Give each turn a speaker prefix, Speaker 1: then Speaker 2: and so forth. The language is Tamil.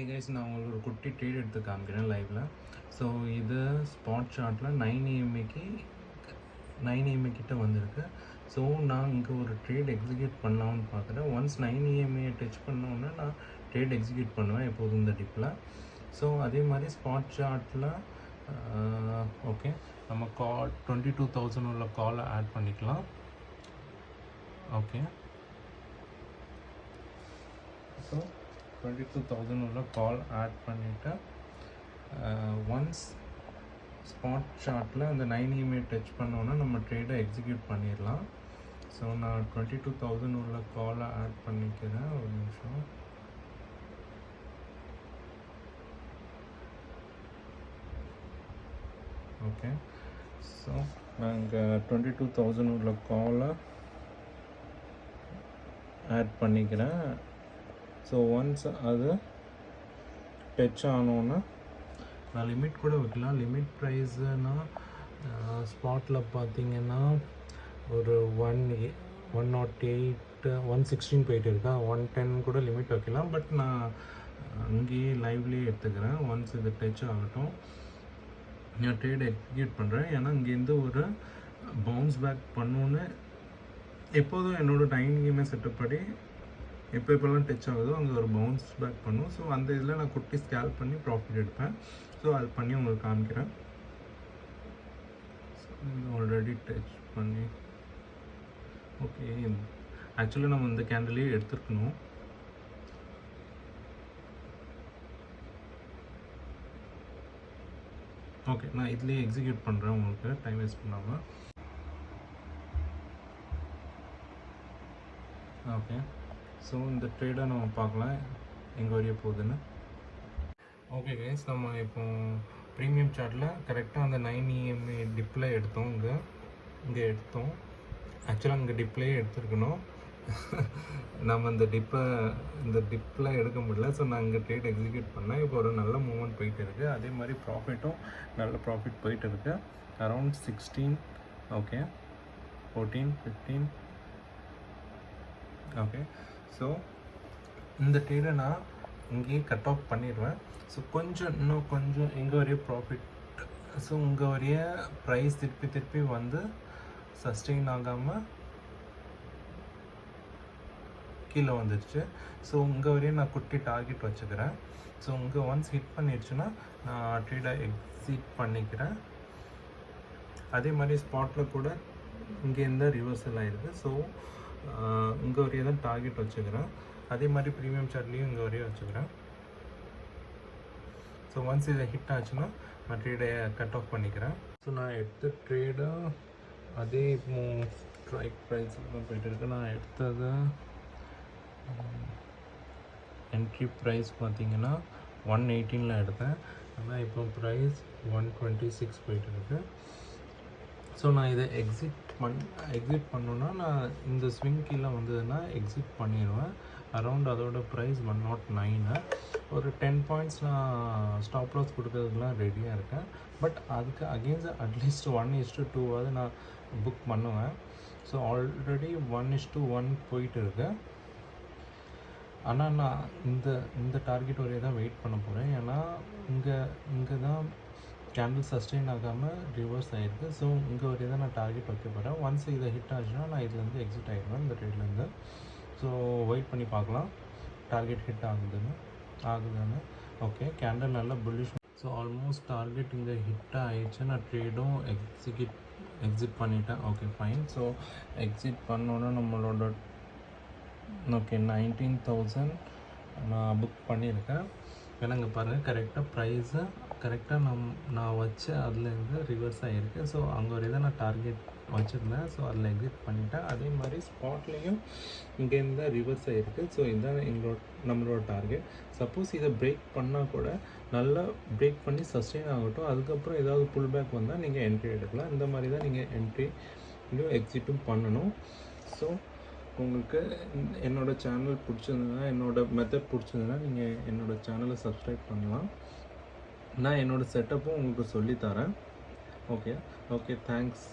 Speaker 1: கைஸ், நான் உங்களுக்கு ஒரு குட்டி ட்ரேட் எடுத்து காமிக்கிறேன் லைவில். ஸோ இது ஸ்பாட் சார்ட்டில் 9 EMA கிட்ட வந்திருக்கு. ஸோ நான் இங்கே ஒரு ட்ரேட் எக்ஸிக்யூட் பண்ணலாம்னு பார்க்குறேன். ஒன்ஸ் 9 EMA டச் பண்ணோன்னே நான் ட்ரேட் எக்ஸிக்யூட் பண்ணுவேன் எப்போதும் இந்த டிப்பில். ஸோ அதே மாதிரி ஸ்பாட் சார்ட்டில் ஓகே, நம்ம கால் 22,000 உள்ள காலை ஆட் பண்ணிக்கலாம். ஓகே, ஸோ 22,000 உள்ள கால் ஆட் பண்ணிவிட்டு ஒன்ஸ் ஸ்பாட் சார்ட்டில் அந்த 9 EMA டச் பண்ணோன்னா நம்ம ட்ரேடை எக்ஸிக்யூட் பண்ணிடலாம். ஸோ நான் 22,000 உள்ள காலை ஆட் பண்ணிக்கிறேன். ஒரு நிமிஷம். ஓகே, ஸோ நாங்கள் 22,000 உள்ள காலை ஆட் பண்ணிக்கிறேன். ஸோ ஒன்ஸ் அது டச் ஆனோன்னா நான் லிமிட் கூட வைக்கலாம். லிமிட் ப்ரைஸுனால் ஸ்பாட்டில் பார்த்தீங்கன்னா ஒரு 108 116 போயிட்டு இருக்கா. 110 கூட லிமிட் வைக்கலாம். பட் நான் அங்கேயே லைவ்லேயே எடுத்துக்கிறேன். ஒன்ஸ் இது டச் ஆகட்டும், நான் ட்ரேட் எக்ஸிக்யூட் பண்ணுறேன். ஏன்னா இங்கேருந்து ஒரு பவுன்ஸ் பேக் பண்ணோன்னு எப்போதும் என்னோடய 9 EMA செட்டப் படி எப்போல்லாம் டச் ஆகுதோ அங்கே ஒரு பவுன்ஸ் பேக் பண்ணும். ஸோ அந்த இதில் நான் குட்டி ஸ்கேல் பண்ணி ப்ராஃபிட் எடுப்பேன். ஸோ அது பண்ணி உங்களுக்கு காமிக்கிறேன். ஆல்ரெடி டச் பண்ணி ஓகே, ஆக்சுவலி நம்ம இந்த கேண்டிலே எடுத்துருக்கணும். ஓகே, நான் இதுலேயே எக்ஸிக்யூட் பண்ணுறேன் உங்களுக்கு டைம் வேஸ்ட் பண்ணாமல். ஓகே, ஸோ இந்த ட்ரேடை நம்ம பார்க்கலாம் எங்கே வரைய போகுதுன்னு. ஓகே கைஸ், நம்ம இப்போ ப்ரீமியம் சார்ட்டில் கரெக்டாக அந்த 9 EMA டிப்பில் எடுத்தோம். இங்கே எடுத்தோம். ஆக்சுவலாக இங்கே டிப்லேயே எடுத்துருக்கணும். நம்ம இந்த டிப்பில் எடுக்க முடியல. ஸோ நான் இங்கே ட்ரேட் எக்ஸிக்யூட் பண்ணேன். இப்போ ஒரு நல்ல மூவ்மெண்ட் போயிட்டு இருக்குது. அதே மாதிரி ப்ராஃபிட்டும் நல்ல ப்ராஃபிட் போயிட்டு இருக்குது. Around 16, okay, 14, 15. ஓகே, ஸோ இந்த ட்ரேடை நான் இங்கேயே கட் ஆஃப் பண்ணிடுவேன். ஸோ இன்னும் கொஞ்சம் இங்கே வரைய ப்ராஃபிட். ஸோ இங்கே வரைய ப்ரைஸ் திருப்பி வந்து சஸ்டெயின் ஆகாமல் கீழே வந்துடுச்சு. ஸோ இங்கே வரையும் நான் குட்டி டார்கெட் வச்சுக்கிறேன். ஸோ இங்கே ஒன்ஸ் ஹிட் பண்ணிடுச்சுன்னா நான் ட்ரேடை எக்ஸிட் பண்ணிக்கிறேன். அதே மாதிரி ஸ்பாட்டில் கூட இங்கேருந்து ரிவர்சல் ஆகிருக்கு. ஸோ இங்கே வரையே தான் டார்கெட் வச்சுக்கிறேன். அதே மாதிரி ப்ரீமியம் சார்ட்லேயும் இங்கே வரையும் வச்சுக்கிறேன். ஸோ ஒன்ஸ் இதை ஹிட் ஆச்சுன்னா நான் ட்ரேடை கட் ஆஃப் பண்ணிக்கிறேன். ஸோ நான் எடுத்த ட்ரேடை அதே இப்போ ஸ்ட்ரைக் ப்ரைஸ் தான் போய்ட்டு இருக்கு. நான் எடுத்தது என்ட்ரி ப்ரைஸ் பார்த்தீங்கன்னா 118 எடுத்தேன். ஆனால் இப்போ ப்ரைஸ் 126 போயிட்டு இருக்கு. ஸோ நான் இதை எக்ஸிட் பண்ணோன்னா நான் இந்த ஸ்விங் கீழே வந்ததுன்னா எக்ஸிட் பண்ணிடுவேன். அரவுண்ட் அதோட ப்ரைஸ் 109. ஒரு 10 பாயிண்ட்ஸ் நான் ஸ்டாப் லாஸ் கொடுக்கறதுக்குலாம் ரெடியாக இருக்கேன். பட் அதுக்கு அகெயின்ஸ்ட் அட்லீஸ்ட் 1:2 நான் புக் பண்ணுவேன். ஸோ ஆல்ரெடி 1:1 போயிட்டு இருக்கு. ஆனால் நான் இந்த டார்கெட் வரையே தான் வெயிட் பண்ண போகிறேன். ஏன்னா இங்கே தான் கேண்டில் சஸ்டெயின் ஆகாமல் ரிவர்ஸ் ஆகிருக்கு. ஸோ இங்கே வரையே தான் நான் டார்கெட் வைக்க போகிறேன். ஒன்ஸ் இதை ஹிட் ஆச்சுன்னா நான் இதுலேருந்து எக்ஸிட் ஆகிடுவேன் இந்த ட்ரேட்லேருந்து. ஸோ வெயிட் பண்ணி பார்க்கலாம் டார்கெட் ஹிட் ஆகுதுன்னு. ஓகே, கேண்டில் நல்லா புல்லிஷ். ஸோ ஆல்மோஸ்ட் டார்கெட் இங்கே ஹிட் ஆகிடுச்சு. நான் ட்ரேடும் எக்ஸிட் பண்ணிட்டேன். Okay, fine. ஸோ எக்ஸிட் பண்ணோன்னா நம்மளோட ஓகே 19,000 நான் புக் பண்ணியிருக்கேன். ஏன்னா இங்கே பாருங்கள், கரெக்டாக ப்ரைஸு கரெக்டாக நான் வச்ச அதுலேருந்து ரிவர்ஸ் ஆகிருக்கு. ஸோ அங்கே வரையும் தான் நான் டார்கெட் வச்சுருந்தேன். ஸோ அதில் எக்ஸிட் பண்ணிட்டேன். அதே மாதிரி ஸ்பாட்லேயும் இங்கேருந்து தான் ரிவர்ஸ் ஆகிருக்கு. ஸோ இதுதான் நம்மளோட டார்கெட். சப்போஸ் இதை பிரேக் பண்ணால் கூட நல்லா பிரேக் பண்ணி சஸ்டெயின் ஆகட்டும். அதுக்கப்புறம் ஏதாவது புல் பேக் வந்தால் நீங்கள் என்ட்ரி எடுக்கலாம். இந்த மாதிரி தான் நீங்கள் என்ட்ரியும் எக்ஸிட்டும் பண்ணணும். ஸோ உங்களுக்கு என்னோடய சேனல் பிடிச்சிருந்ததுன்னா, என்னோடய மெத்தட் பிடிச்சிருந்ததுன்னா நீங்கள் என்னோடய சேனலை சப்ஸ்கிரைப் பண்ணலாம். நான் என்னோடய செட்டப்பும் உங்களுக்கு சொல்லித்தரேன். Okay, thanks.